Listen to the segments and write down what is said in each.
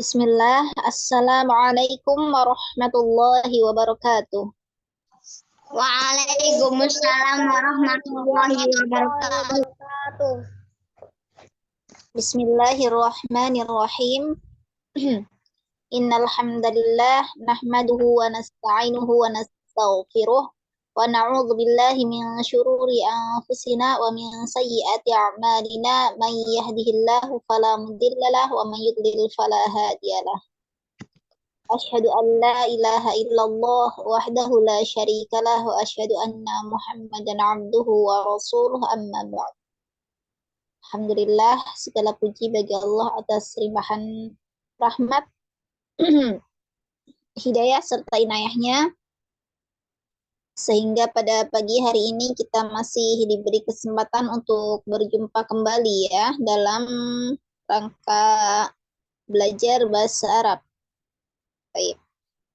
Bismillah, Assalamualaikum warahmatullahi wabarakatuh. Waalaikumsalam warahmatullahi wabarakatuh. Bismillahirrahmanirrahim. Innal hamdalillah nahmaduhu wa nasta'inuhu wa nastaghfiruh wa na'udzu billahi min syururi anfusina wa min sayyiati a'malina may yahdihillahu fala mudilla lahu wa may yudlil fala hadiyalah. Asyhadu an la ilaha illallah wahdahu la syarika lah wa asyhadu anna Muhammadan abduhu wa rasuluh amma ba'd. Alhamdulillah, segala puji bagi Allah atas limpahan rahmat, hidayah serta inayahnya, sehingga pada pagi hari ini kita masih diberi kesempatan untuk berjumpa kembali ya dalam rangka belajar bahasa Arab. Baik.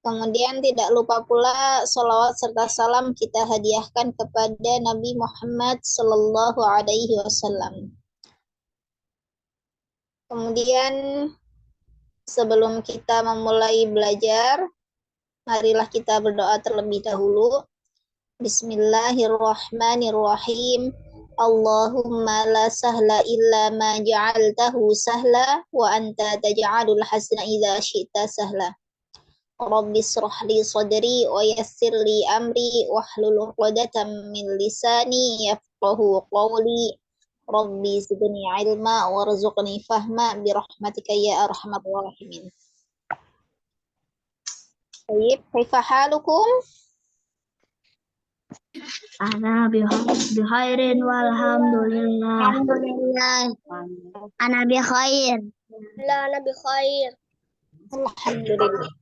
Kemudian tidak lupa pula salawat serta salam kita hadiahkan kepada Nabi Muhammad Sallallahu Alaihi Wasallam. Kemudian sebelum kita memulai belajar, marilah kita berdoa terlebih dahulu. Bismillahirrahmanirrahim. Allahumma la sahla illa ma ja'altahu sahla wa anta taj'alul hasna idza syi'ta sahla. Rabbi shrah li sadri wa yassir li amri wahlul 'uqdatam min lisani yafqahu qawli. Rabbi zidni ilma warzuqni fahma bi rahmatika ya arhamar rahimin. Baik, kaifa halukum? Ana bihairin walhamdulillah. Alhamdulillah. Ana bikhair. La ana bikhair. Alhamdulillah.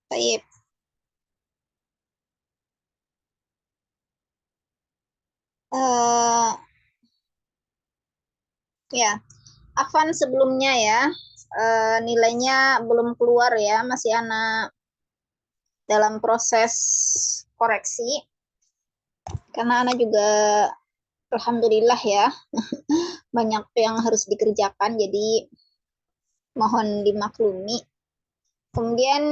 Baik. Ya, Afan sebelumnya ya, nilainya belum keluar ya, masih anak dalam proses koreksi. Karena anak juga alhamdulillah ya, banyak yang harus dikerjakan, jadi mohon dimaklumi. Kemudian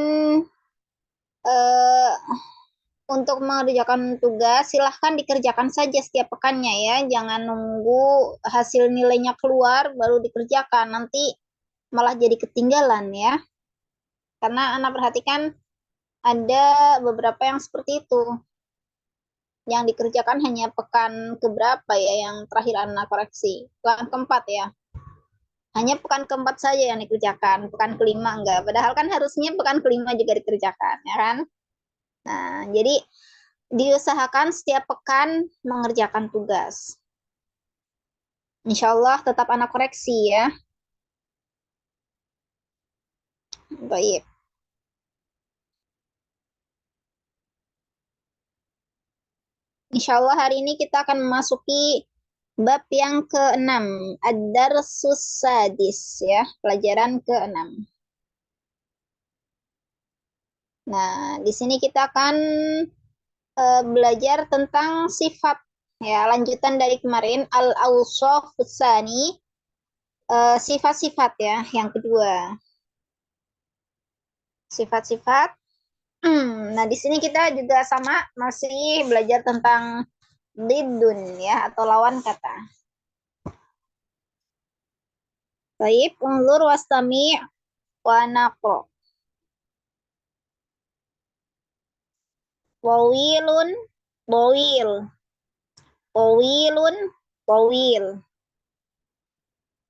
untuk mengerjakan tugas, silahkan dikerjakan saja setiap pekannya ya. Jangan nunggu hasil nilainya keluar baru dikerjakan. Nanti malah jadi ketinggalan ya. Karena anak perhatikan ada beberapa yang seperti itu. Yang dikerjakan hanya pekan keberapa ya yang terakhir anak koreksi. Pekan keempat ya. Hanya pekan keempat saja yang dikerjakan. Pekan kelima enggak. Padahal kan harusnya pekan kelima juga dikerjakan ya kan. Nah, jadi diusahakan setiap pekan mengerjakan tugas. Insya Allah tetap anak koreksi ya. Baik. Insya Allah hari ini kita akan memasuki bab yang ke-6. Ad-Darsus Sadis ya, pelajaran ke-6. Nah, di sini kita akan belajar tentang sifat ya, lanjutan dari kemarin al-awsaf tsani, sifat-sifat ya, yang kedua. Sifat-sifat. Nah, di sini kita juga sama masih belajar tentang diddun ya, atau lawan kata. Baik, unzur wastami' wa naqra. Tawilun, tawil. Tawilun, tawil.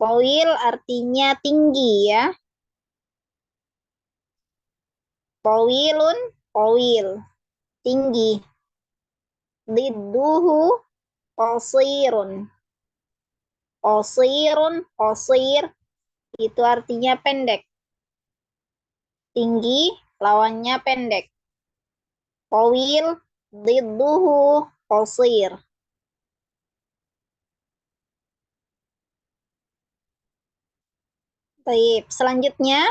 Tawil artinya tinggi ya. Tawilun, tawil. Tinggi. Didduhu, qasirun. Qasirun, qasir. Itu artinya pendek. Tinggi, lawannya pendek. Tawil, didduhu, qasir. Baik, selanjutnya.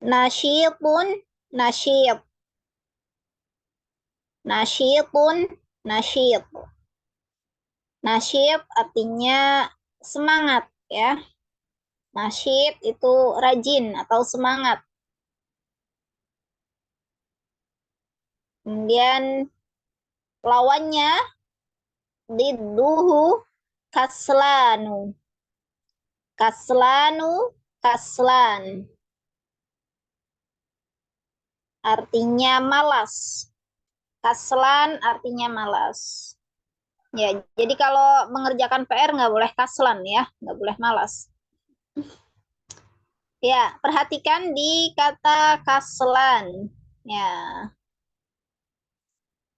Nasyitun, nasyit. Nasyitun, nasyit. Nasyit artinya semangat ya. Nasyit itu rajin atau semangat. Kemudian lawannya didduhu kaslanu. Kaslanu, kaslan. Artinya malas. Kaslan artinya malas. Ya, jadi kalau mengerjakan PR nggak boleh kaslan ya, nggak boleh malas. Ya, perhatikan di kata kaslan. Ya,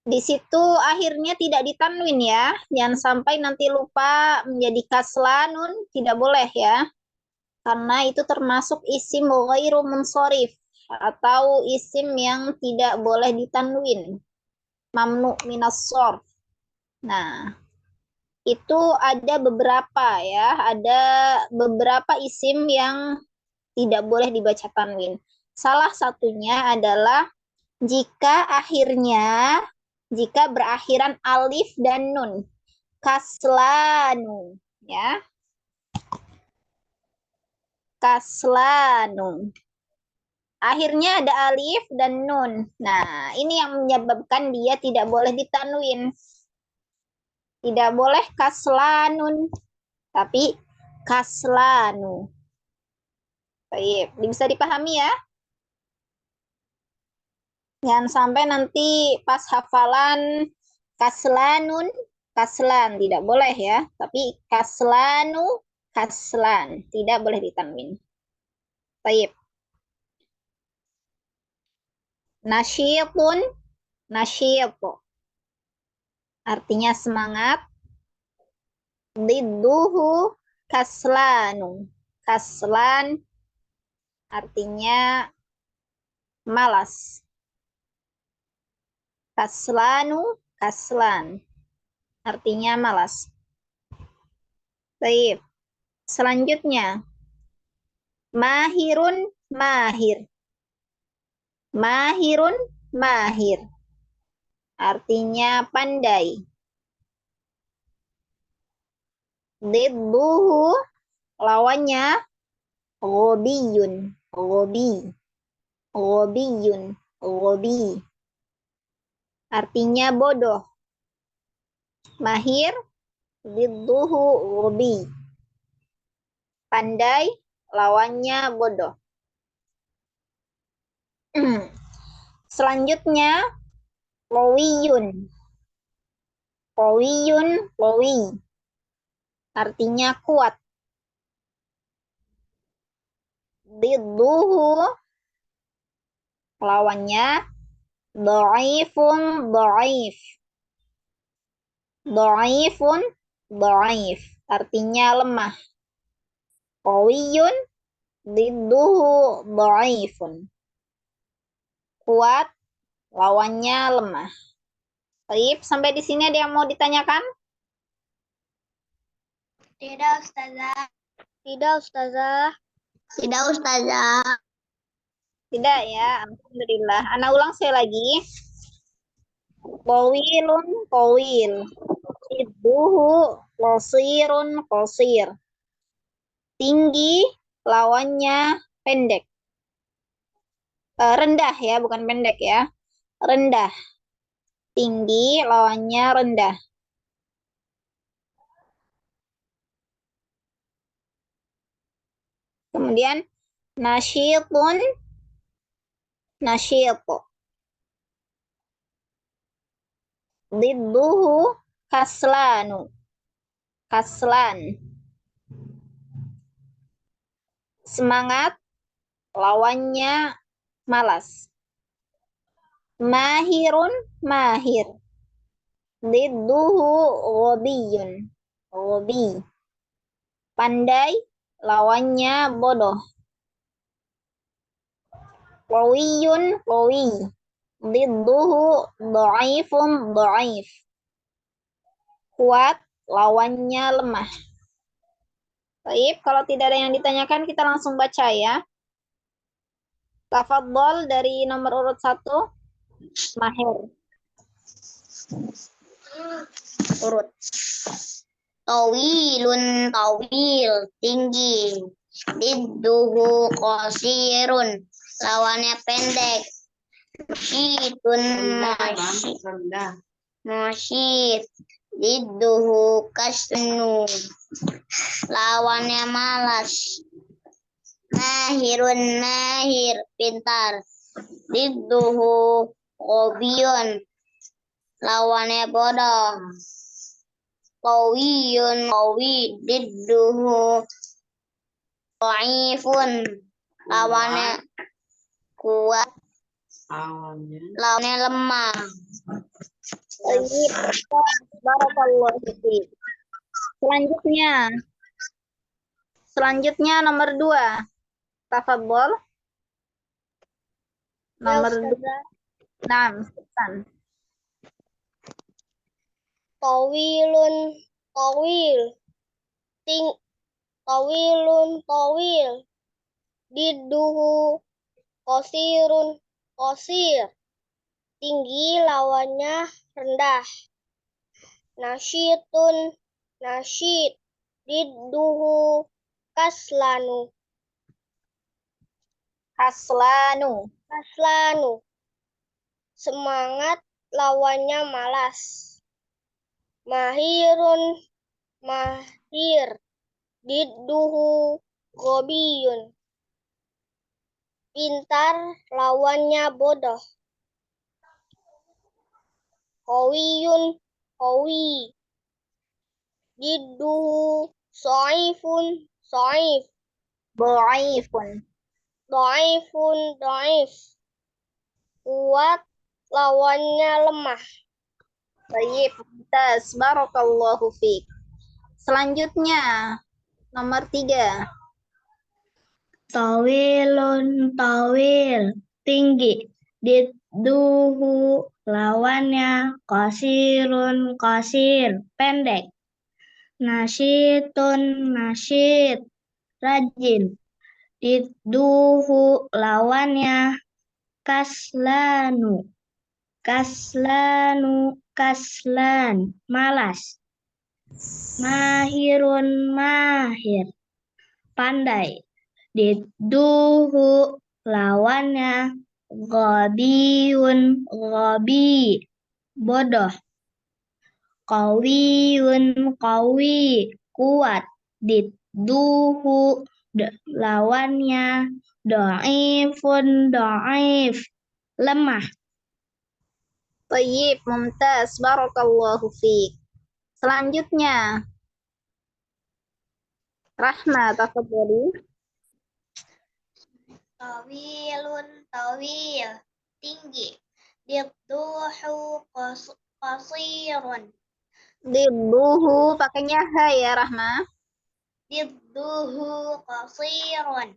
di situ akhirnya tidak ditanwin ya. Jangan sampai nanti lupa menjadi kaslanun, tidak boleh ya. Karena itu termasuk isim ghairu munsharif atau isim yang tidak boleh ditanwin. Mamnu minas shorf. Nah, itu ada beberapa ya, ada beberapa isim yang tidak boleh dibaca tanwin. Salah satunya adalah jika berakhiran alif dan nun. Kaslanu ya. Kaslanu. Akhirnya ada alif dan nun. Nah, ini yang menyebabkan dia tidak boleh ditanwin. Tidak boleh kaslanun, tapi kaslanu. Baik, bisa dipahami ya? Jangan sampai nanti pas hafalan kaslanun, kaslan. Tidak boleh ya. Tapi kaslanu, kaslan. Tidak boleh ditanwin. Baik. Nasyitun, nasyitu. Artinya semangat. Didduhu kaslanu. Kaslan artinya malas. Kaslanu, kaslan. Artinya malas. Baik. Selanjutnya. Mahirun, mahir. Mahirun, mahir. Artinya pandai. Didduhu, lawannya ghobiyun. Ghobi. Ghobiyun. Ghobi. Artinya bodoh. Mahir, didduhu ghobi. Pandai, lawannya bodoh. Selanjutnya, qawiyun. Qawiyun, qawi. Artinya kuat. Didduhu, lawannya dhaifun, dhaif. Dhaifun, dhaif. Artinya lemah. Qawiyun, didduhu dhaifun. Kuat, lawannya lemah. Baik, sampai di sini ada yang mau ditanyakan? Tidak, Ustazah. Tidak, Ustazah. Tidak, Ustazah. Tidak ya, alhamdulillah. Ana ulang sekali lagi. Qawilun, qawil. Idduhu, qasirun, qasir. Tinggi, lawannya pendek. Rendah ya, bukan pendek ya. Rendah. Tinggi, lawannya rendah. Kemudian, nasyitun, nasyitu. Didduhu, kaslanu. Kaslan. Semangat, lawannya malas. Mahirun, mahir. Didduhu ghobiyun. Ghobi. Pandai, lawannya bodoh. Qawiyun, qawi. Didduhu dhaifun, dhaif. Kuat, lawannya lemah. Baik, kalau tidak ada yang ditanyakan, kita langsung baca ya. Tafadhol dari nomor urut 1, Mahir. Urut. Tawilun tawil, tinggi. Didduhu qasirun, lawannya pendek. Nasyitun nasyit. Didduhu kasnu, lawannya malas. Mahirun mahir, pintar. Didduhu qobiyun, lawannya bodoh. Qawiyun qawi, didduhu dhaifun, lawannya kuat, lawannya lemah. Baik, barakallahu fiik. Selanjutnya nomor 2. Tafadhol. Nomor 2. Nah, Sultan. Tawilun tawil, tawilun tawil. Didduhu qasirun qasir, tinggi, lawannya rendah. Nasyitun nasyid, didduhu kaslanu kaslanu, semangat, lawannya malas. Mahirun mahir, didduhu gobiyun, pintar, lawannya bodoh. Qawiyun qawi, didduhu shaifun shaif, Dhaifun. dhaifun dhaif, kuat, lawannya lemah. Baik, mumtaz. Barakallahu fiik. Selanjutnya nomor 3. Tawilun tawil, tinggi. Didduhu, lawannya qasirun qasir, pendek. Nasyitun nasyid, rajin. Didduhu, lawannya kaslanu kaslan, malas. Mahirun mahir, pandai. Didduhu, lawannya ghabiyun ghabi, bodoh. Qawiyun qawi, kuat. Didduhu, lawannya dhaifun dhaif, lemah. Baik, mumtaz. Barakallahu fiik. Selanjutnya Rahma, tafadhali. Tawilun tawil, tinggi. Didduhu qasirun, Didduhu pakainya ha ya, Rahma. didduhu qasirun,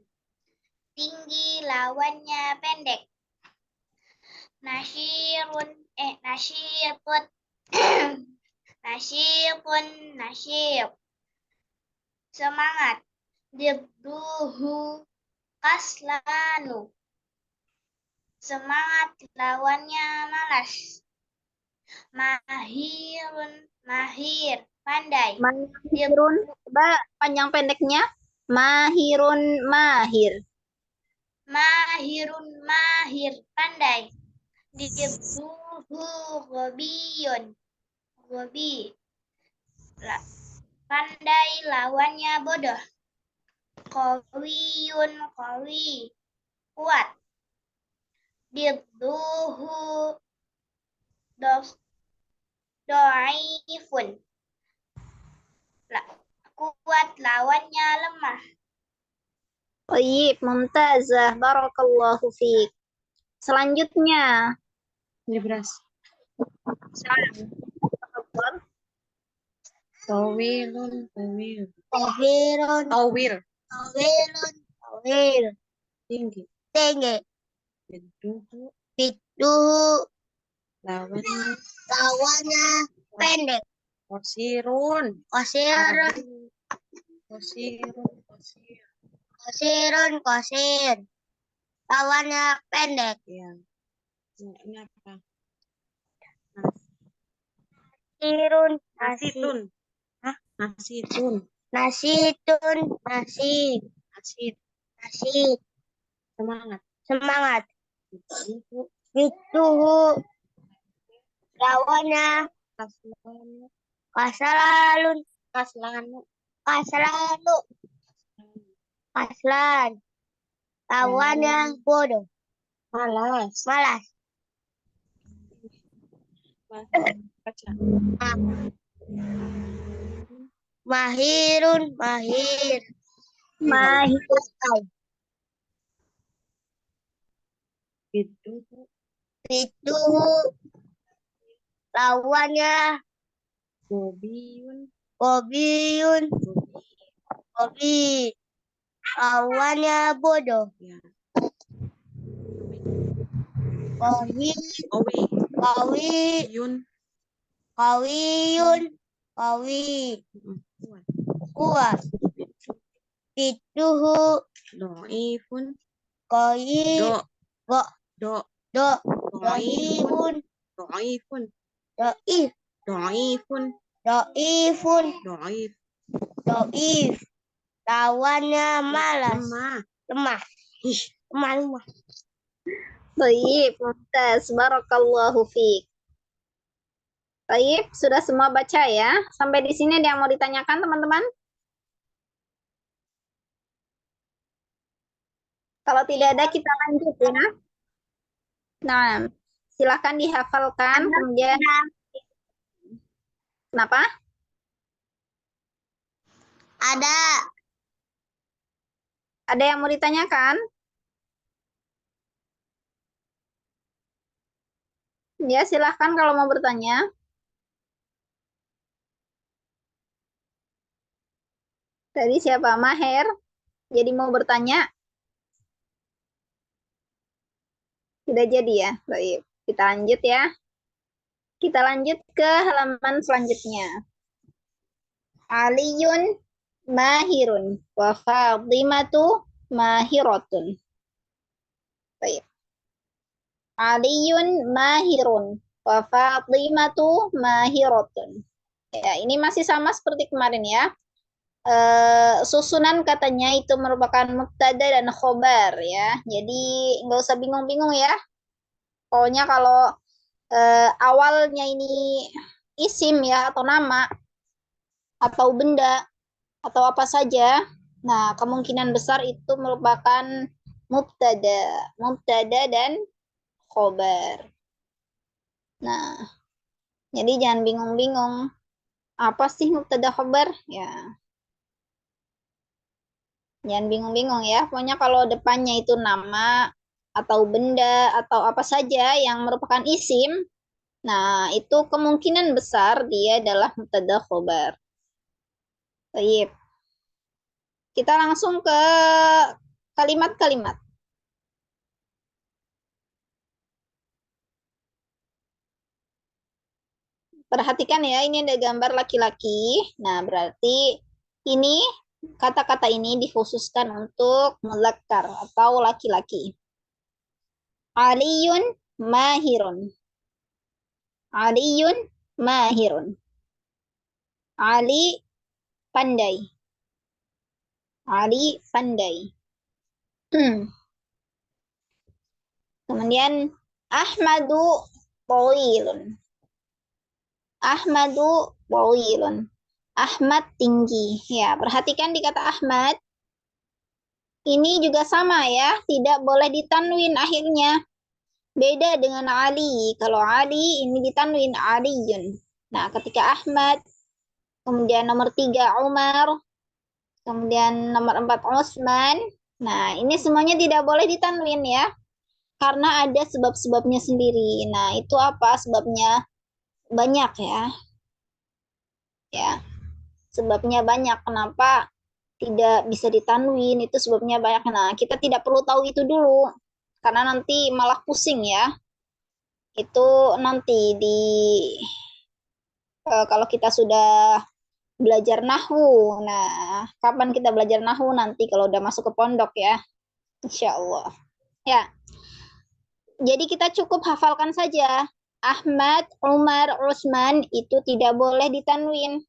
tinggi, lawannya pendek. Nasyirun nasyitun nasyitun nasyib, semangat. Didduhu kaslanu, semangat, lawannya malas. Mahirun mahir, pandai. Mahirun, coba panjang pendeknya. Mahirun mahir. Mahirun mahir, pandai. Didduhu ghabiyun ghabi, pandai, lawannya bodoh. Qawiyun qawi, kuat. Didduhu dhaifun, kuat, lawannya lemah. Baik, mumtazah. Barakallahu fiik. Selanjutnya Ini beras. Tafadhol. Tawilun tawil. Tawilun Tawil. tawil, Tinggi. tinggi. Didduhu, Didduhu, lawannya pendek. qasirun. Qasirun Qasirun qasir. qasirun qasir, Lawannya pendek. Ya. Ini apa? Nasirun. Nasitun. Hah? Nasitun. Nasitun. Nasi. Nasit. Nasi. Semangat. Semangat. Itu. Fituhu. Lawannya Kaslanu. kasalalun. Kaslanu. Kasalalu. Kaslan. Lawannya bodoh. Malas. Malas. Baca. Mahirun. Mahir. Mahir. Itu. Fituhu. Lawannya Bobiun. Bobiyun. Bobi. Lawannya bodoh. Ya. Kawi. Owi. Kawi. Yun. Kawiyun. Kawi. Kuat. Kuat. Fituhu. Doifun. Koi. Do. Go. Do. Do. Doifun. Doifun. Doifun. Doif. Doifun. Doifun. Doif. Doif. Lawannya malas. Lemah. Lemah. Ih. Lemah. Baik, mumtaz. Barakallahu fiik. Baik, sudah semua baca ya. Sampai di sini ada yang mau ditanyakan, teman-teman? Kalau tidak ada, kita lanjut ya. Nah, silakan dihafalkan. Kemudian, kenapa? Ada. Ada yang mau ditanyakan? Ya, silahkan kalau mau bertanya. Tadi siapa? Maher. Jadi mau bertanya? Tidak jadi ya. Baik, kita lanjut ya. Kita lanjut ke halaman selanjutnya. Aliyun mahirun wa Fatimatu mahiratun. Baik. Aliyun mahirun wa Fatimatu mahiratun. Ya, ini masih sama seperti kemarin ya. Susunan katanya itu merupakan mubtada dan khobar ya. Jadi nggak usah bingung-bingung ya. Pokoknya kalau awalnya ini isim ya atau nama atau benda atau apa saja, nah kemungkinan besar itu merupakan mubtada, mubtada dan khobar. Nah, jadi jangan bingung-bingung. Apa sih mubtada khobar? Ya, jangan bingung-bingung ya. Pokoknya kalau depannya itu nama atau benda atau apa saja yang merupakan isim, nah itu kemungkinan besar dia adalah mubtada khobar. Baik. Kita langsung ke kalimat-kalimat. Perhatikan ya, ini ada gambar laki-laki. Nah, berarti ini kata-kata ini dikhususkan untuk muzakkar atau laki-laki. Aliyun mahirun. Aliyun mahirun. Ali pandai. Ali pandai. Kemudian Ahmadu tawilun. Ahmadu tawilun. Ahmad tinggi. Ya, perhatikan di kata Ahmad. Ini juga sama ya, tidak boleh ditanwin akhirnya. Beda dengan Ali. Kalau Ali ini ditanwin Aliyun. Nah, ketika Ahmad, kemudian nomor 3 Umar, kemudian nomor 4 Utsman. Nah, ini semuanya tidak boleh ditanwin ya. Karena ada sebab-sebabnya sendiri. Nah, itu apa sebabnya? Banyak ya. Ya. Sebabnya banyak. Kenapa tidak bisa ditanwin? Itu sebabnya banyak. Nah, kita tidak perlu tahu itu dulu. Karena nanti malah pusing ya. Itu nanti di kalau kita sudah belajar nahwu. Nah, kapan kita belajar nahwu nanti kalau udah masuk ke pondok ya. Insya Allah. Ya, jadi kita cukup hafalkan saja. Ahmad, Umar, Utsman itu tidak boleh ditanwin.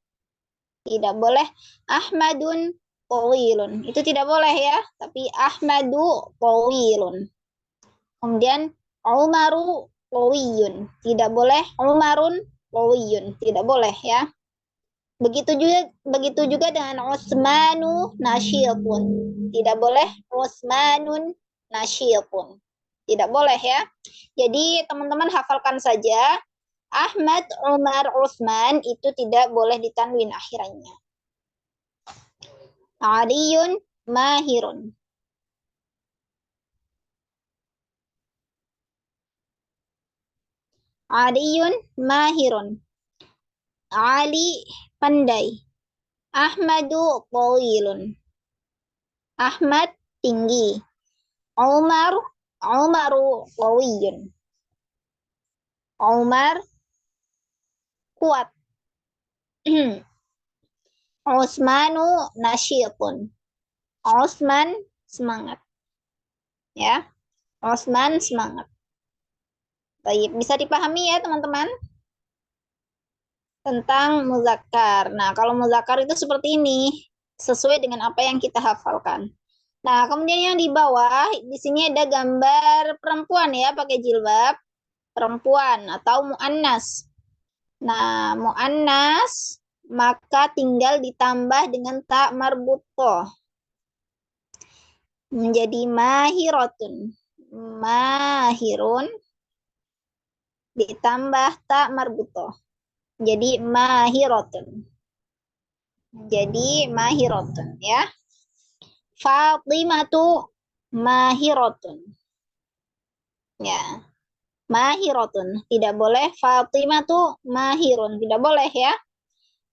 Tidak boleh Ahmadun Tawilun. Itu tidak boleh ya. Tapi Ahmadu Tawilun. Kemudian Umaru Tawiyun. Tidak boleh Umarun Tawiyun. Tidak boleh ya. Begitu juga dengan Utsmanu Nasyitun. Tidak boleh Utsmanun Nasyitun. Tidak boleh ya. Jadi teman-teman hafalkan saja. Ahmad, Umar, Utsman itu tidak boleh ditanwin akhirannya. Aliyun, Mahirun. Aliyun, Mahirun. Ali, pandai. Ahmadu, Tawilun. Ahmad, tinggi. Umaru, Tawiyun. Umar, kuat. Utsmanu nasyitun. Utsman semangat. Ya. Utsman semangat. Baik, bisa dipahami ya teman-teman tentang muzakkar. Nah, kalau muzakkar itu seperti ini, sesuai dengan apa yang kita hafalkan. Nah, kemudian yang di bawah di sini ada gambar perempuan ya pakai jilbab, perempuan atau muannas. Nah, muannas maka tinggal ditambah dengan ta marbutoh menjadi mahirotun. Mahirun ditambah ta marbutoh. Jadi mahirotun. Jadi mahirotun ya. Fatimatu mahirotun. Ya. Mahirotun. Tidak boleh Fatimatu mahirun. Tidak boleh ya.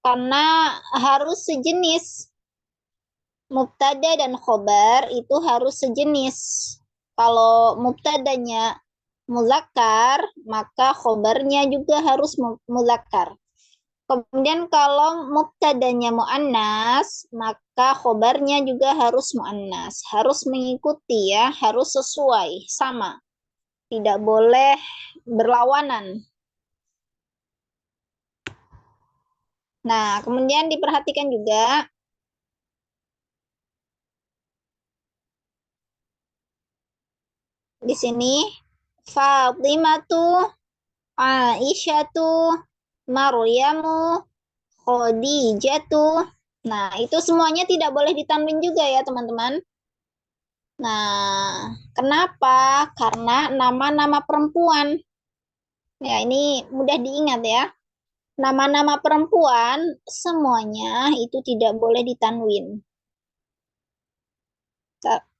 Karena harus sejenis. Mubtada dan khobar itu harus sejenis. Kalau mubtadanya muzakkar, maka khobarnya juga harus muzakkar. Kemudian kalau mubtadanya muannas, maka khobarnya juga harus muannas. Harus mengikuti ya, harus sesuai, sama. Tidak boleh berlawanan. Nah, kemudian diperhatikan juga di sini Fatimatu, Aisyatu, Maryamu, Khadijatu. Nah, itu semuanya tidak boleh ditanwin juga ya, teman-teman. Nah, kenapa? Karena nama-nama perempuan. Ya, ini mudah diingat ya. Nama-nama perempuan semuanya itu tidak boleh ditanwin.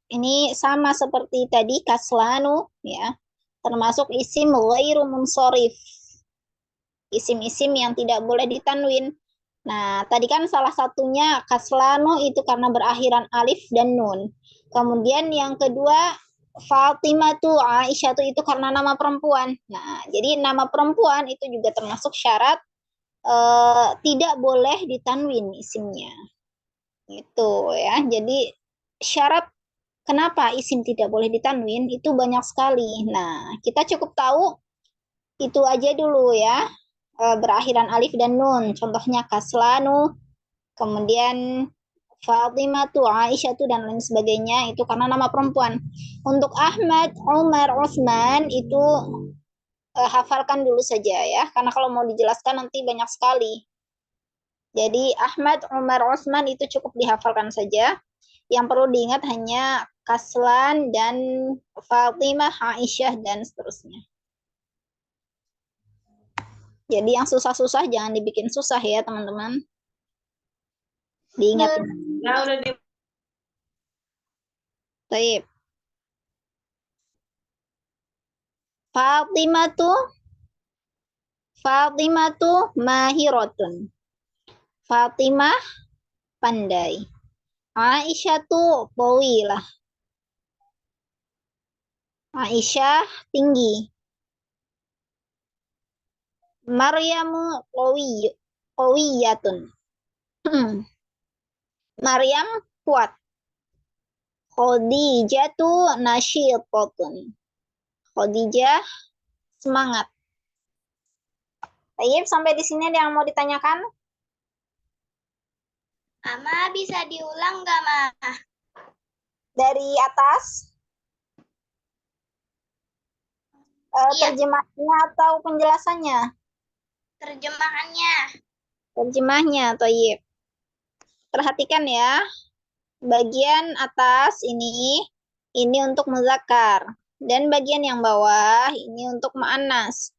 Ini sama seperti tadi kaslanu ya. Termasuk isim ghairu munsharif. Isim-isim yang tidak boleh ditanwin. Nah, tadi kan salah satunya kaslanu itu karena berakhiran alif dan nun. Kemudian yang kedua Fatimah tuh Aisyah tuh itu karena nama perempuan. Nah, jadi nama perempuan itu juga termasuk syarat tidak boleh ditanwin isimnya. Itu ya. Jadi syarat kenapa isim tidak boleh ditanwin itu banyak sekali. Nah, kita cukup tahu itu aja dulu ya. Berakhiran alif dan nun. Contohnya kaslanu, kemudian Fatimah tuh, Aisyah tuh dan lain sebagainya itu karena nama perempuan. Untuk Ahmad, Umar, Utsman itu hafalkan dulu saja ya, karena kalau mau dijelaskan nanti banyak sekali. Jadi Ahmad, Umar, Utsman itu cukup dihafalkan saja. Yang perlu diingat hanya Kaslan dan Fatimah, Aisyah dan seterusnya. Jadi yang susah-susah jangan dibikin susah ya teman-teman. Diingat. Ya udah di Baik. Fatimatu mahirotun. Fatimah pandai. Aisyah tuh tawilah. Aisyah tinggi. Maryamu qawiyatun. Maryam kuat. Khadijatu nasyitatun. Khadijah semangat. Baik, sampai di sini ada yang mau ditanyakan? Ama bisa diulang nggak, Ma? Dari atas, Iya. terjemahnya atau penjelasannya? Terjemahannya. Terjemahnya, Toyib. Perhatikan ya, bagian atas ini untuk muzakkar. Dan bagian yang bawah ini untuk muannas.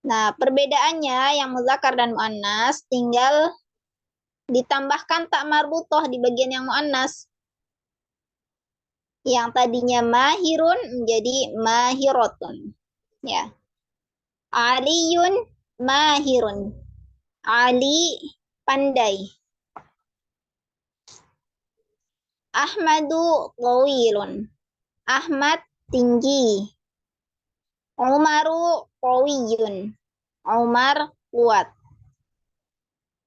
Nah, perbedaannya yang muzakkar dan muannas tinggal ditambahkan tak marbutoh di bagian yang muannas. Yang tadinya mahirun menjadi mahirotun. Ya. Aliyun mahirun. Ali pandai. Ahmadu tawilun. Ahmad tinggi. Umaru qawiyun. Umar kuat.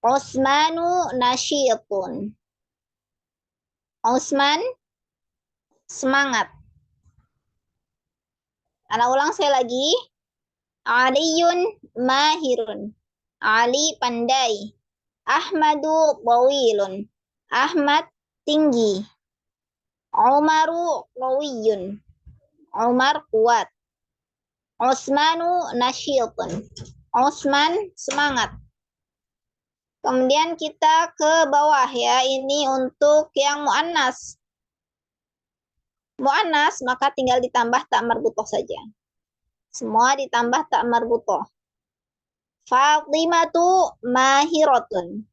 Usmanu nasyitun. Usman semangat. Ana ulang saya lagi. Aliyun mahirun. Ali pandai. Ahmadu tawilun. Ahmad tinggi. Umaru qawiyun. Umar kuat. Usmanu nasyitun. Usman semangat. Kemudian kita ke bawah ya. Ini untuk yang muannas. Muannas maka tinggal ditambah tak marbutoh saja. Semua ditambah tak marbutoh. Fatimatu mahirotun.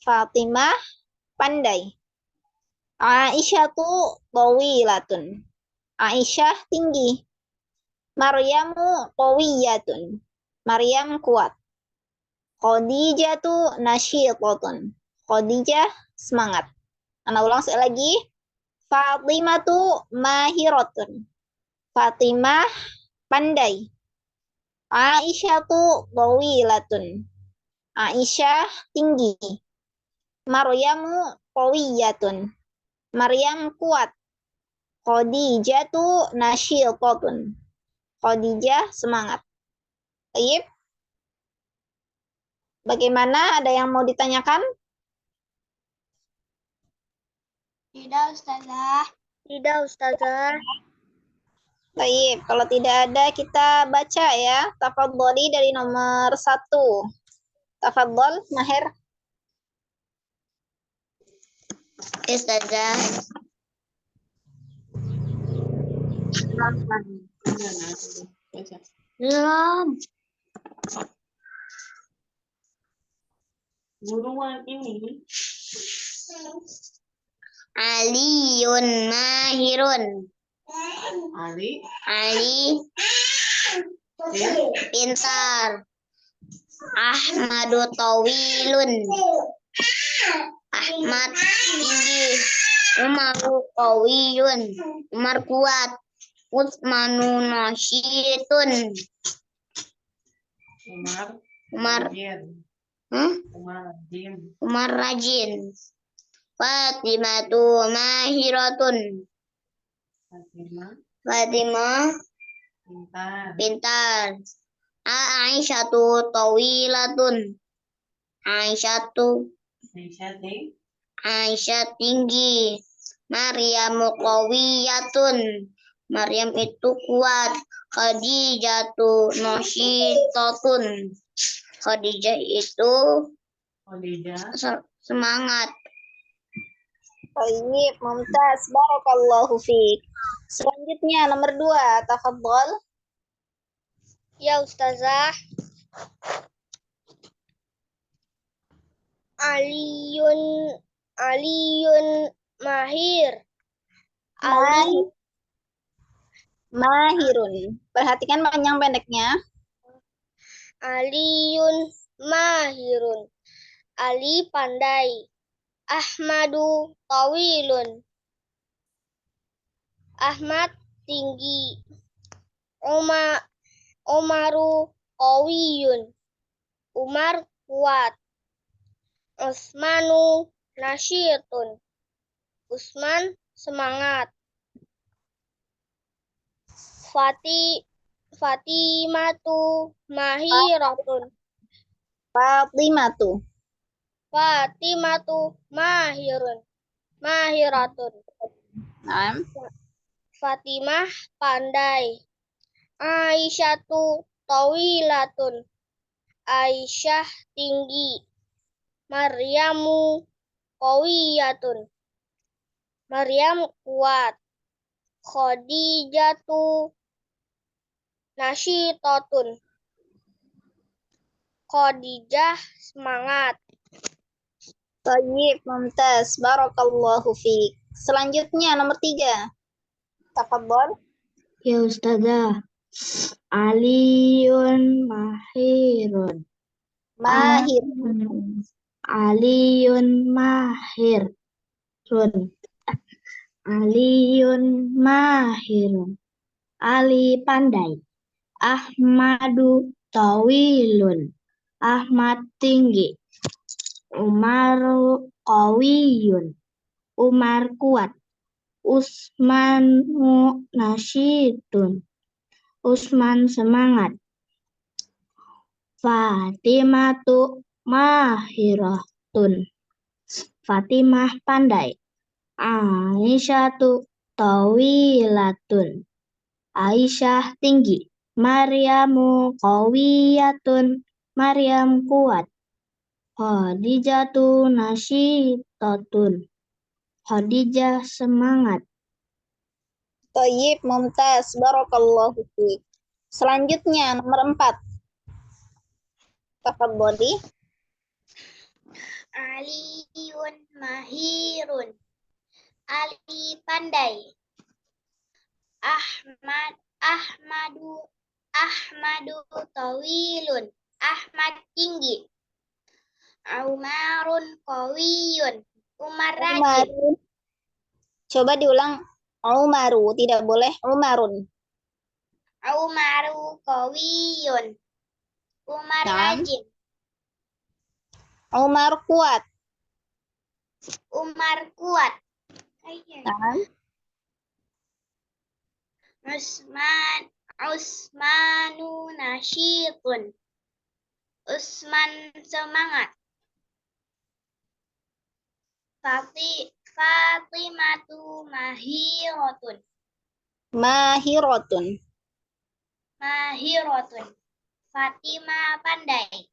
Fatimah pandai. Aisyatu tawilatun. Aisyah tinggi. Maryamu qawiyatun. Maryam kuat. Khadijatu nasyitatun. Khadijah semangat. Ana ulang sekali lagi. Fatimatu mahiratun. Fatimah pandai. Aisyatu tawilatun. Aisyah tinggi. Maryamu qawiyatun. Maryam kuat. Khadijatu nasyitatun. Khadijah semangat. Baik. Bagaimana? Ada yang mau ditanyakan? Tidak, Ustazah. Tidak, Ustazah. Baik, kalau tidak ada kita baca ya. Tafadholi dari nomor 1. Tafadhol, Maher. Ustazah. Belum. Buruan ini. Aliyun mahirun. Ali. Ali pintar. Ahmadu tawilun. Ahmad tinggi. Umaru qawiyun. Umar kuat. Utsmanu nasyitun. Umar. Umar rajin. Fatimatu mahiratun. Fatimah pintar. Aisyatu tawilatun. Aisyah tinggi. Maryamu qawiyatun. Maryam itu kuat. Khadijatu nasyitatun. Khadijah itu semangat. Baik, mumtaz. Barakallahu fiik. Selanjutnya nomor 2, tafadhol. Ya, Ustazah. Aliyun mahir. Mahirun. Perhatikan panjang pendeknya. Aliyun mahirun. Ali pandai. Ahmadu tawilun. Ahmad tinggi. Umaru qawiyun. Umar kuat. Usmanu nasyitun. Usman semangat. Fatimatu mahiratun. Fatimatu. Fatimatu mahiratun. Naam. Fatimah pandai. Aisyatu tawilatun. Aisyah tinggi. Maryamu qawiyatun. Maryam kuat. Khadijatu nasyitatun. Khadijah semangat. Tayyib, mumtaz. Barakallahu fiik. Selanjutnya nomor 3. Tafadhol. Ya Ustazah. Aliyun mahirun. Mahir. Aliyun mahirun. Aliyun mahirun. Ali pandai. Ahmadu tawilun. Ahmad tinggi. Umaru qawiyun. Umar kuat. Usmanu nasyidun. Usman semangat. Fatimatu mahiratun. Fatimah pandai. Aisyatu tawilatun. Aisyah tinggi. Maryamu qawiyatun. Maryam kuat. Khadijatu nasyitatun. Khadijah semangat. Tayyib, mumtaz. Barakallahu fiik. Selanjutnya nomor 4. Tafadholi. Aliyun mahirun. Ali pandai. Ahmadu tawilun. Ahmad tinggi. Umarun qawiyun. Umar rajin. Umarun. Coba diulang. Umaru, tidak boleh Umarun. Umaru qawiyun. Umar Naam. rajin. Umar kuat. Umar kuat. Naam. Usmanu nasyitun. Usman semangat. Fatimatu mahiratun. Mahiratun. Fatimah pandai.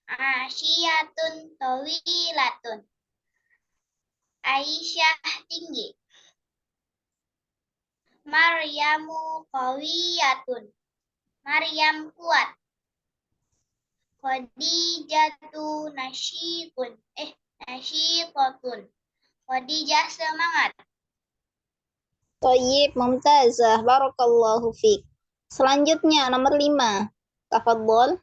Asyiyatun tawilatun. Aisyah tinggi. Maryamu qawiyatun. Maryam kuat. Khadijatu nasyitatun. Khadijah semangat. Tayyib, mumtazah. Barakallahu fiik. Selanjutnya nomor 5. Tafadhol.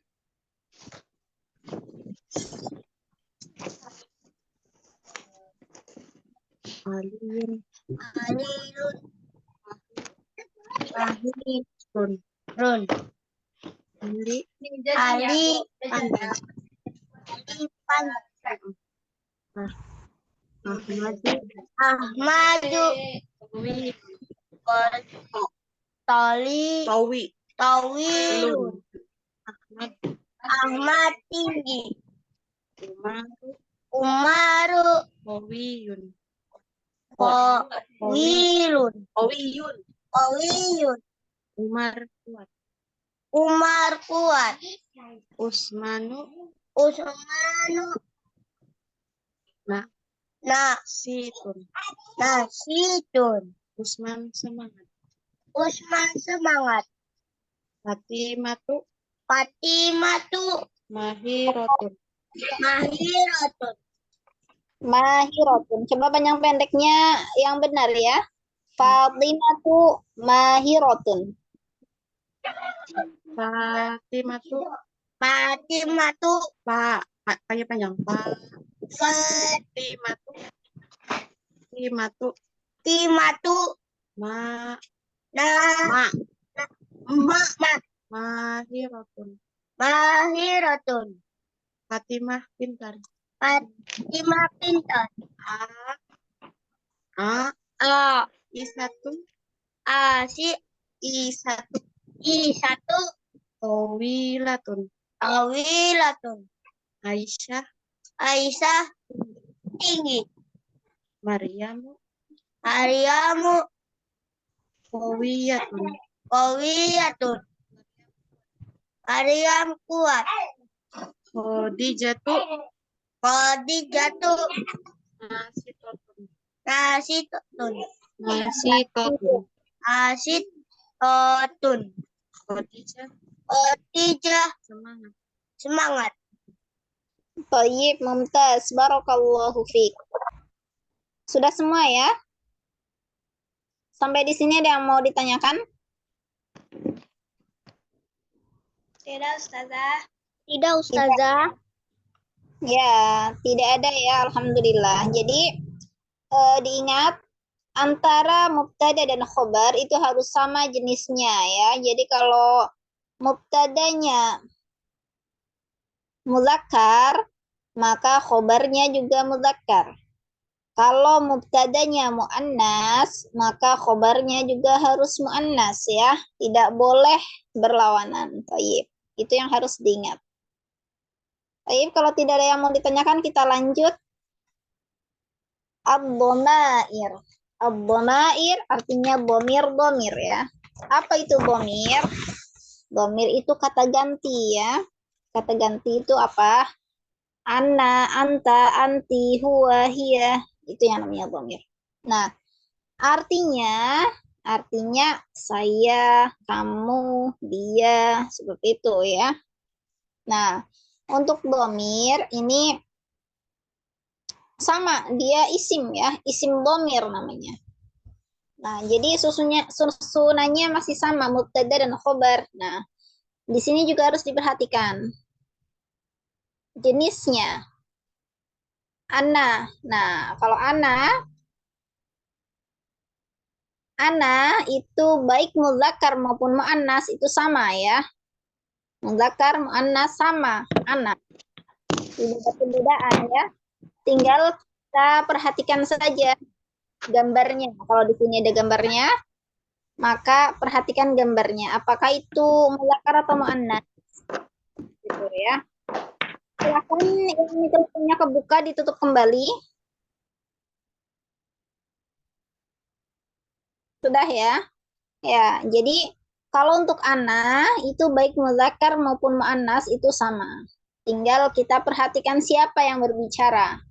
Aliyun mahirun. Run. Ali pandai. Ahmadu tawilun. Ahmad tinggi. Umaru qawiyun. Umar kuat. Usmanu nasyidun. Usman semangat. Fatimatu mahiratun. Mahiratun. Coba panjang pendeknya yang benar ya. Fatimatu mahiratun. Fatimatu panjang. Fatimatu mahiratun. Fatimah pintar. A. I1. Asi. I1. I1. Tawilatun. Tawilatun. Aisyah. Aisyah. Tinggi. Maryamu. Maryamu. Qawiyatun. Qawiyatun. Maryam kuat. Khadijatu. Khadijatu. Nasitatun. Nasitun. Nasitatun. Nasitotun. Khadijah. Khadijah. Semangat. Semangat. Baik, mumtaz. Barakallahu fiik. Sudah semua ya? Sampai di sini ada yang mau ditanyakan? Tidak, Ustazah. Tidak, Ustazah. Ya, tidak ada ya, alhamdulillah. Jadi diingat antara mubtada dan khobar itu harus sama jenisnya ya. Jadi kalau mubtadanya muzakkar, maka khobarnya juga muzakkar. Kalau mubtadanya muannas, maka khobarnya juga harus muannas ya. Tidak boleh berlawanan. Baik, itu yang harus diingat. Baik, kalau tidak ada yang mau ditanyakan, kita lanjut. Ad-dhamair. Ad-dhamair artinya bomir ya. Apa itu bomir? Bomir itu kata ganti ya. Kata ganti itu apa? Ana, anta, anti, huwa, hiya. Itu yang namanya bomir. Nah, artinya saya, kamu, dia, seperti itu ya. Nah, untuk bomir ini sama, dia isim ya, isim bomir namanya. Nah, jadi susunannya masih sama, mubtada dan khobar. Nah, di sini juga harus diperhatikan jenisnya. Ana. Nah, kalau ana itu baik muzakkar maupun muannas itu sama ya. Muzakkar, muannas sama, ana. Tidak ada perbedaan ya. Tinggal kita perhatikan saja gambarnya. Kalau di sini ada gambarnya, maka perhatikan gambarnya. Apakah itu muzakkar atau muannas? Gitu ya. Silakan yang mikrofonnya kebuka, ditutup kembali. Sudah ya? Ya, jadi kalau untuk ana itu baik muzakkar maupun muannas itu sama. Tinggal kita perhatikan siapa yang berbicara.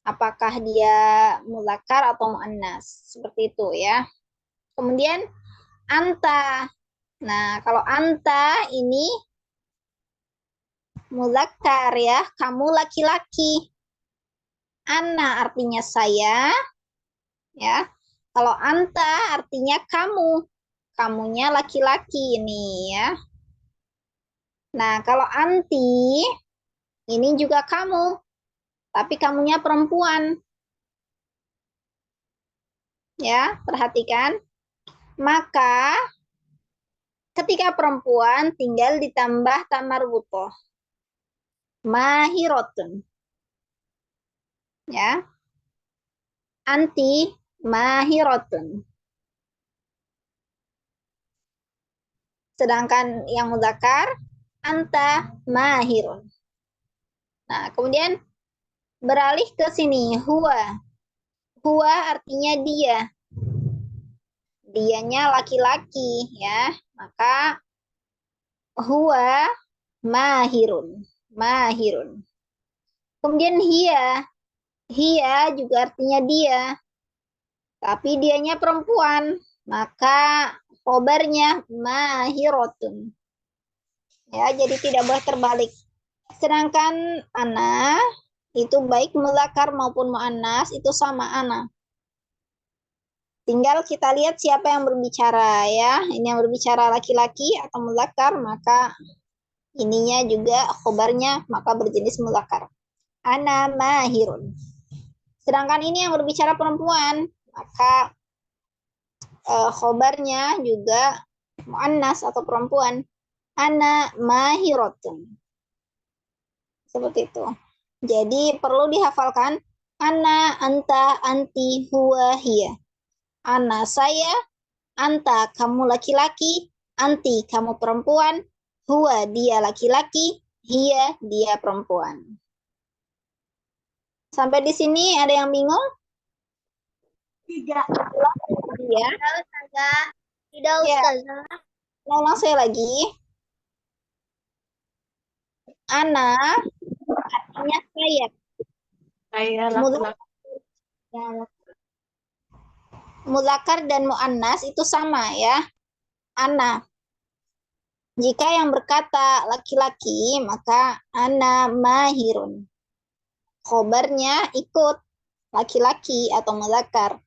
Apakah dia muzakkar atau muannas? Seperti itu ya. Kemudian anta. Nah, kalau anta ini muzakkar ya, kamu laki-laki. Ana artinya saya ya. Kalau anta artinya kamu. Kamunya laki-laki ini ya. Nah, kalau anti ini juga kamu, tapi kamunya perempuan. Ya, perhatikan. Maka ketika perempuan tinggal ditambah tamarbutoh. Mahirotun. Ya. Anti mahirotun. Sedangkan yang muzakkar anta mahirun. Nah, kemudian beralih ke sini huwa. Huwa artinya dia. Dianya laki-laki ya. Maka huwa mahirun. Mahirun. Kemudian hiya. Hiya juga artinya dia. Tapi dianya perempuan. Maka khobarnya mahirotun. Ya, jadi tidak boleh terbalik. Sedangkan ana itu baik muzakkar maupun muannas itu sama ana. Tinggal kita lihat siapa yang berbicara ya. Ini yang berbicara laki-laki atau muzakkar, maka ininya juga khobarnya maka berjenis muzakkar. Ana mahirun. Sedangkan ini yang berbicara perempuan, maka khobarnya juga muannas atau perempuan. Ana mahirotun. Seperti itu. Jadi perlu dihafalkan ana, anta, anti, huwa, hiya. Ana saya, anta kamu laki-laki, anti kamu perempuan, huwa dia laki-laki, hiya dia perempuan. Sampai di sini ada yang bingung? Tidak. Ya. Tidak, Ustazah. Tidak, Ya. Ustazah. Ulang saya lagi. Ana artinya saya. Saya Mudzakkar laki-laki. mudzakkar dan muannas itu sama ya. Ana. Jika yang berkata laki-laki, maka ana mahirun. Khobarnya ikut laki-laki atau mudzakkar.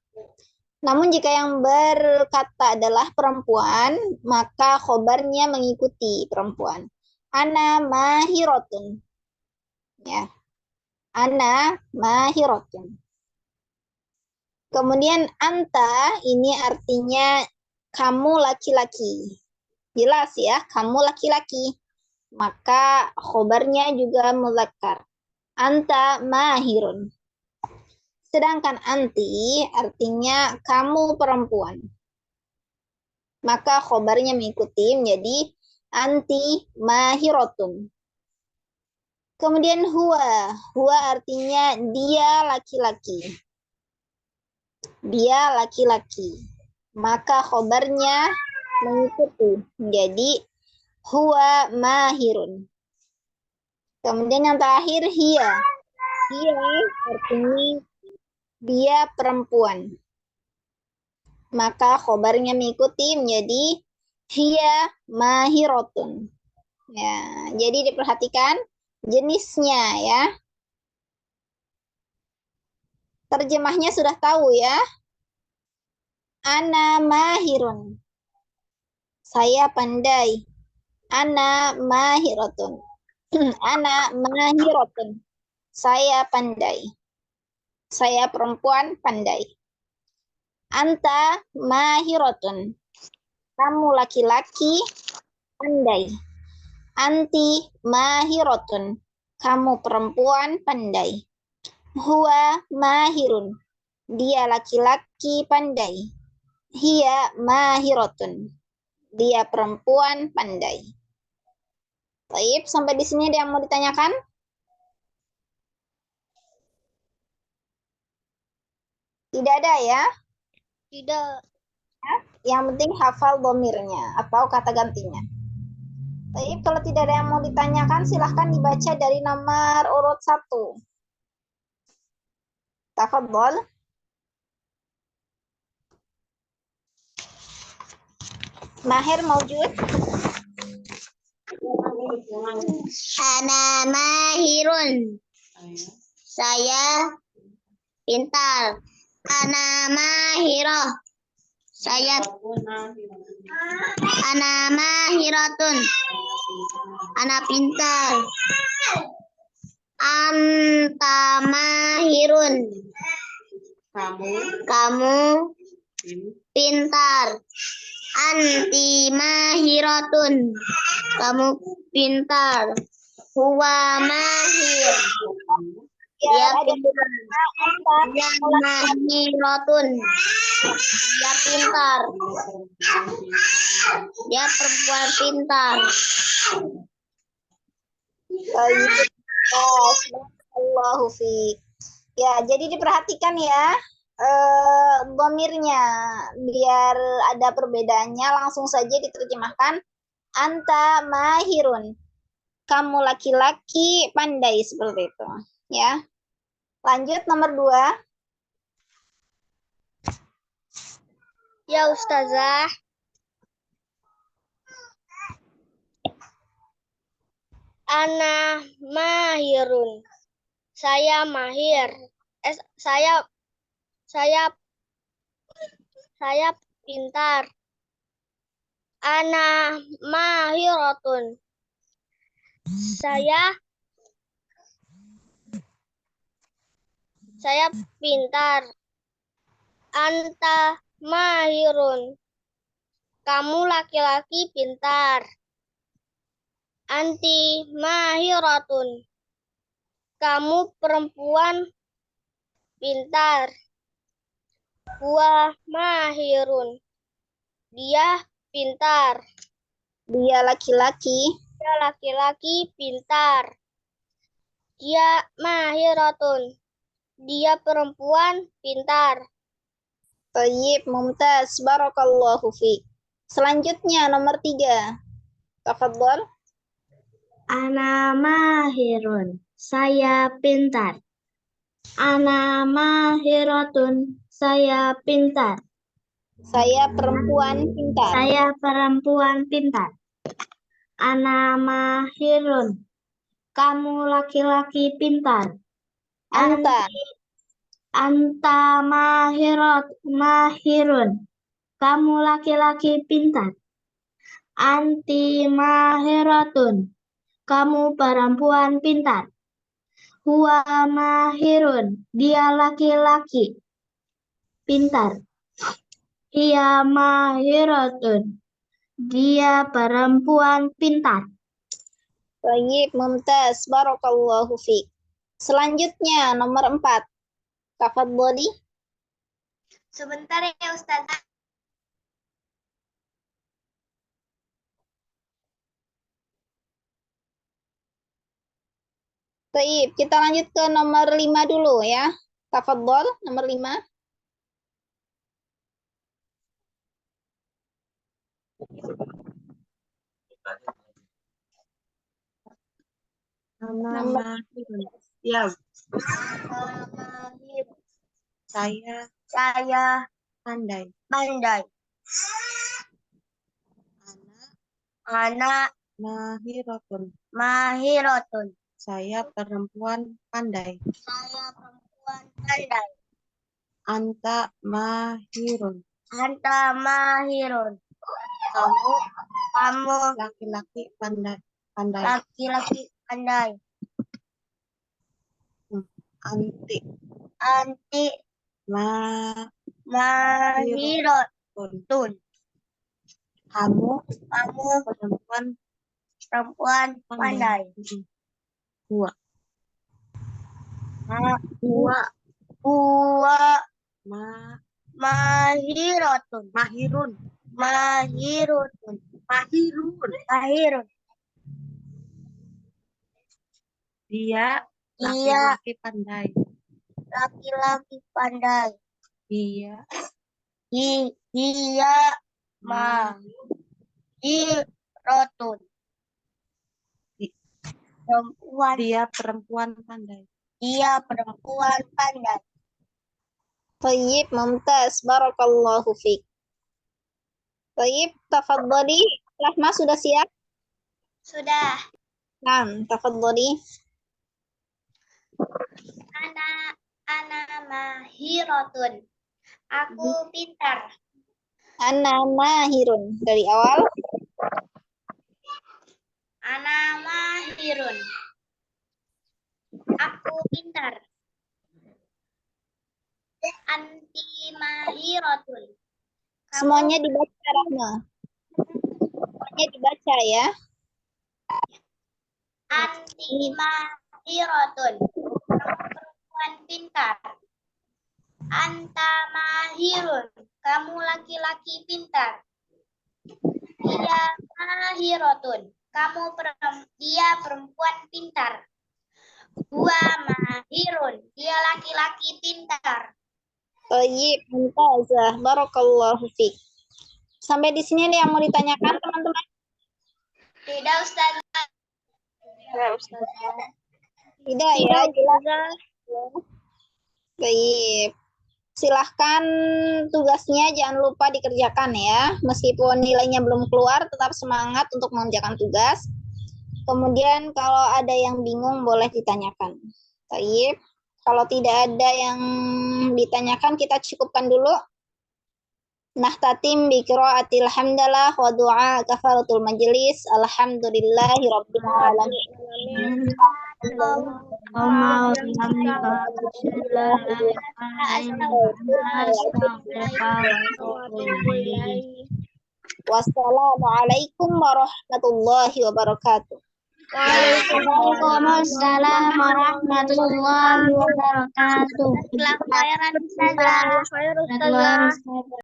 Namun jika yang berkata adalah perempuan, maka khobarnya mengikuti perempuan. Ana mahirotun. Ya. Ana mahirotun. Kemudian anta ini artinya kamu laki-laki. Jelas ya, kamu laki-laki. Maka khobarnya juga mudzakkar. Anta mahirun. Sedangkan anti artinya kamu perempuan. Maka khobarnya mengikuti menjadi anti mahirotun. Kemudian huwa. Huwa artinya dia laki-laki. Dia laki-laki. Maka khobarnya mengikuti menjadi huwa mahirun. Kemudian yang terakhir hiya. Hiya artinya dia perempuan. Maka khobarnya mengikuti menjadi hiya mahirotun. Ya, jadi diperhatikan jenisnya ya. Terjemahnya sudah tahu ya. Ana mahirun. Saya pandai. Ana mahirotun. Ana mahirotun. Saya pandai. Saya perempuan pandai. Anta mahirotun. Kamu laki-laki pandai. Anti mahirotun. Kamu perempuan pandai. Huwa mahirun. Dia laki-laki pandai. Hiya mahirotun. Dia perempuan pandai. Baik, sampai di sini ada yang mau ditanyakan? Tidak ada ya? Tidak. Yang penting hafal domirnya atau kata gantinya. Baik, kalau tidak ada yang mau ditanyakan, silahkan dibaca dari nomor urut 1. Tafadhol. Mahir maujud? Ana mahirun. Saya pintar. Ana mahiroh. Saya ana mahiratun. Ana pintar. Anta mahirun. Kamu pintar. Anti mahiratun. Kamu pintar. Huwa mahir. Ya, Dia ada pintar. Dia mahiratun. Dia pintar. Dia perempuan pintar. Baik. Allahu fiik. Ya, jadi diperhatikan ya domirnya biar ada perbedaannya, langsung saja diterjemahkan. Anta mahirun. Kamu laki-laki pandai, seperti itu ya. Lanjut nomor 2. Ya Ustazah. Ana mahirun. Saya mahir. Saya pintar. Ana mahiratun. Saya pintar. Anta mahirun. Kamu laki-laki pintar. Anti mahiratun. Kamu perempuan pintar. Huwa mahirun. Dia pintar. Dia laki-laki. Dia laki-laki pintar. Dia mahiratun. Dia perempuan pintar. Thayyib, mumtaz. Barakallahu fiik. Selanjutnya nomor 3. Tafadhol. Ana mahirun. Saya pintar. Ana mahiratun. Saya pintar. Saya perempuan pintar. Saya perempuan pintar. Ana mahirun. Kamu laki-laki pintar. Anta. Anta mahirun. Kamu laki-laki pintar. Anti mahiratun. Kamu perempuan pintar. Huwa mahirun. Dia laki-laki pintar. Hiya mahiratun. Dia perempuan pintar. Thayyib, mumtaz. Barakallahu fiik. Selanjutnya nomor 4. Tafadholi. Sebentar ya Ustazah. Baik, kita lanjut ke nomor 5 dulu ya. Tafadhol, nomor 5. Nomor Ya, Mahir. saya Saya pandai. pandai. Anak mahiratun. Saya perempuan pandai. Saya perempuan pandai. Anta mahirun. Anta mahirun. Kamu Kamu laki-laki pandai. laki-laki pandai. Anti Anti mahiratun. mahiratun. Kamu Kamu perempuan perempuan pandai. Huwa Huwa huwa ma mahiratun. mahirun. Mahirun. Mahirun. Dia Dia laki-laki pandai. laki-laki pandai. Dia Dia mahiratun. Perempuan. dia perempuan pandai. Dia perempuan pandai. Tayyib, mumtaz. Barakallahu fiik. Tayyib, tafadholi. Rahma sudah siap? Sudah. Nah, tafadholi. Ana mahiratun. Aku pintar. Ana mahirun. Dari awal. Ana mahirun. Aku pintar. Anti mahiratun. Semuanya dibaca, Rahma. Semuanya dibaca ya. Anti mahiratun. Kamu perempuan pintar. Anta mahirun. Kamu laki-laki pintar. Dia mahiratun. Dia perempuan pintar. Huwa mahirun. Dia laki-laki pintar. Tayyib, mumtazah. Barakallahu fiik. Sampai di sini ada yang mau ditanyakan, teman-teman? Tidak, Ustazah. Tidak ya, jelas. Baik. Silahkan tugasnya jangan lupa dikerjakan ya. Meskipun nilainya belum keluar, tetap semangat untuk mengerjakan tugas. Kemudian kalau ada yang bingung boleh ditanyakan. Baik. Kalau tidak ada yang ditanyakan, kita cukupkan dulu. Nahtatim bi qiraatil hamdalah wa du'a kafaratul majlis. Alhamdulillahi rabbil alamin. Wassalamualaikum warahmatullahi wabarakatuh. Waalaikumsalam warahmatullahi wabarakatuh. Jazakallahu khairan Ustazah. Jazakallahu khairan, Ustazah.